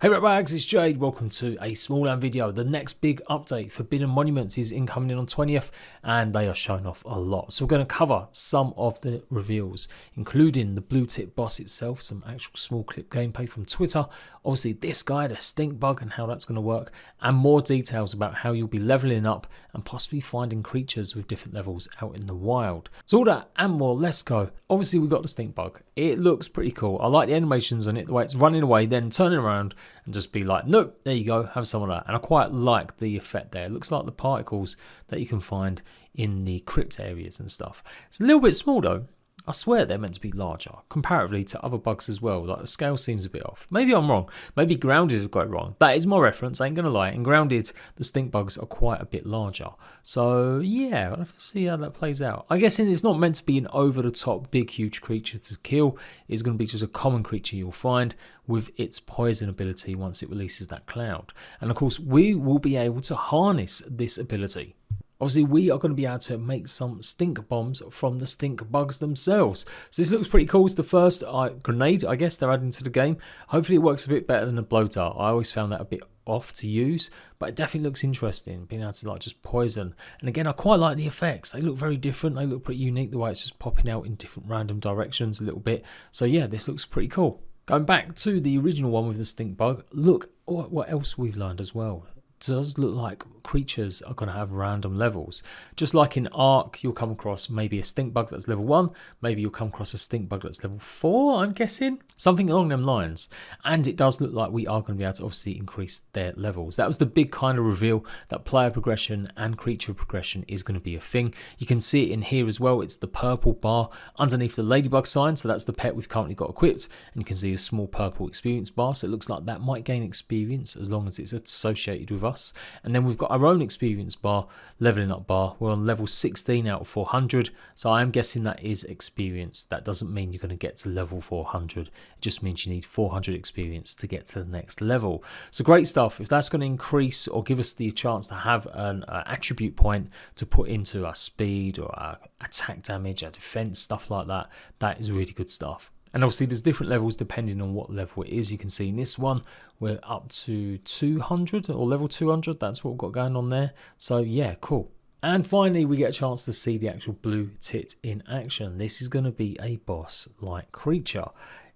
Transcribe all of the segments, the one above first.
Hey ratbags, it's Jade. Welcome to a SMALLAND video. The next big update, Forbidden Monuments, is incoming in on 20th and they are showing off a lot. So we're going to cover some of the reveals, including the blue tip boss itself, some actual small clip gameplay from Twitter, obviously this guy, the stink bug, and how that's going to work, and more details about how you'll be leveling up and possibly finding creatures with different levels out in the wild. So all that and more, let's go. Obviously we got the stink bug. It looks pretty cool. I like the animations on it, the way it's running away, then turning around and just be like, nope, there you go, have some of that. And I quite like the effect there. It looks like the particles that you can find in the crypt areas and stuff. It's a little bit small though. I swear they're meant to be larger, comparatively to other bugs as well. Like the scale seems a bit off. Maybe I'm wrong. Maybe Grounded have got it wrong. That is my reference, I ain't going to lie. In Grounded, the stink bugs are quite a bit larger. So yeah, I'll have to see how that plays out. I guess it's not meant to be an over-the-top, big, huge creature to kill. It's going to be just a common creature you'll find with its poison ability once it releases that cloud. And of course, we will be able to harness this ability. Obviously, we are going to be able to make some stink bombs from the stink bugs themselves. So this looks pretty cool. It's the first grenade, I guess, they're adding to the game. Hopefully it works a bit better than the blow dart. I always found that a bit off to use, but it definitely looks interesting, being able to like just poison. And again, I quite like the effects. They look very different. They look pretty unique, the way it's just popping out in different random directions a little bit. So yeah, this looks pretty cool. Going back to the original one with the stink bug, look what else we've learned as well. It does look like creatures are going to have random levels. Just like in Ark, you'll come across maybe a stink bug that's level 1, maybe you'll come across a stink bug that's level 4, I'm guessing. Something along them lines. And it does look like we are going to be able to obviously increase their levels. That was the big kind of reveal, that player progression and creature progression is going to be a thing. You can see it in here as well. It's the purple bar underneath the ladybug sign. So that's the pet we've currently got equipped. And you can see a small purple experience bar. So it looks like that might gain experience as long as it's associated with us. And then we've got our own experience bar, leveling up bar. We're on level 16 out of 400, so I am guessing that is experience. That doesn't mean you're going to get to level 400. It just means you need 400 experience to get to the next level. So great stuff. If that's going to increase or give us the chance to have an attribute point to put into our speed or our attack damage, our defense, stuff like that, that is really good stuff. And obviously there's different levels depending on what level it is. You can see in this one, we're up to 200 or level 200. That's what we've got going on there. So yeah, cool. And finally, we get a chance to see the actual blue tit in action. This is going to be a boss-like creature.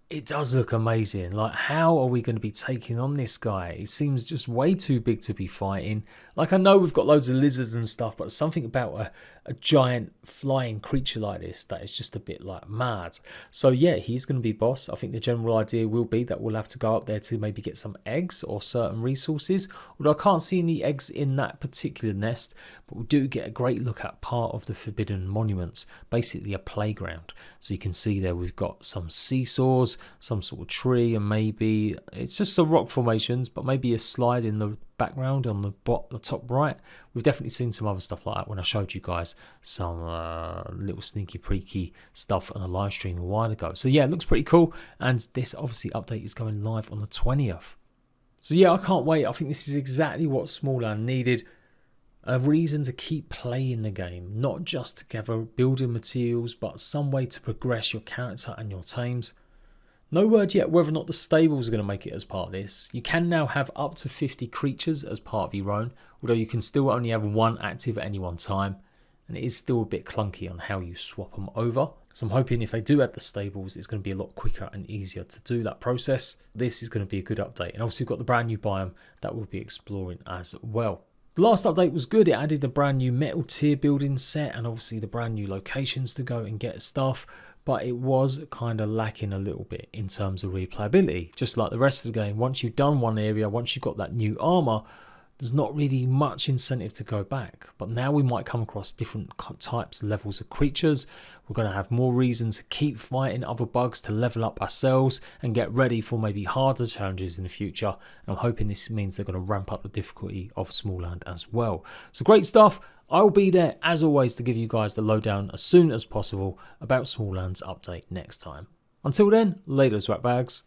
It does look amazing. Like, how are we going to be taking on this guy? It seems just way too big to be fighting. Like, I know we've got loads of lizards and stuff, but something about a giant flying creature like this that is just a bit like mad. So yeah, he's going to be boss. I think the general idea will be that we'll have to go up there to maybe get some eggs or certain resources. Although I can't see any eggs in that particular nest, but we do get a great look at part of the Forbidden Monuments, basically a playground. So you can see there we've got some seesaws, some sort of tree, and maybe it's just some rock formations, but maybe a slide in the background on the top right. We've definitely seen some other stuff like that when I showed you guys some little sneaky preaky stuff on a live stream a while ago. So yeah, it looks pretty cool, and this obviously update is going live on the 20th. So yeah, I can't wait. I think this is exactly what SMALLAND needed. A reason to keep playing the game, not just to gather building materials, but some way to progress your character and your tames. No word yet whether or not the stables are going to make it as part of this. You can now have up to 50 creatures as part of your own, although you can still only have one active at any one time, and it is still a bit clunky on how you swap them over. So I'm hoping if they do add the stables, it's going to be a lot quicker and easier to do that process. This is going to be a good update, and obviously we've got the brand new biome that we'll be exploring as well. The last update was good. It added the brand new metal tier building set and obviously the brand new locations to go and get stuff, but it was kind of lacking a little bit in terms of replayability. Just like the rest of the game, once you've done one area, once you've got that new armor, there's not really much incentive to go back. But now we might come across different types, levels of creatures. We're going to have more reason to keep fighting other bugs, to level up ourselves and get ready for maybe harder challenges in the future. And I'm hoping this means they're going to ramp up the difficulty of SMALLAND as well. So great stuff. I'll be there as always to give you guys the lowdown as soon as possible about SMALLAND's update next time. Until then, laters ratbags.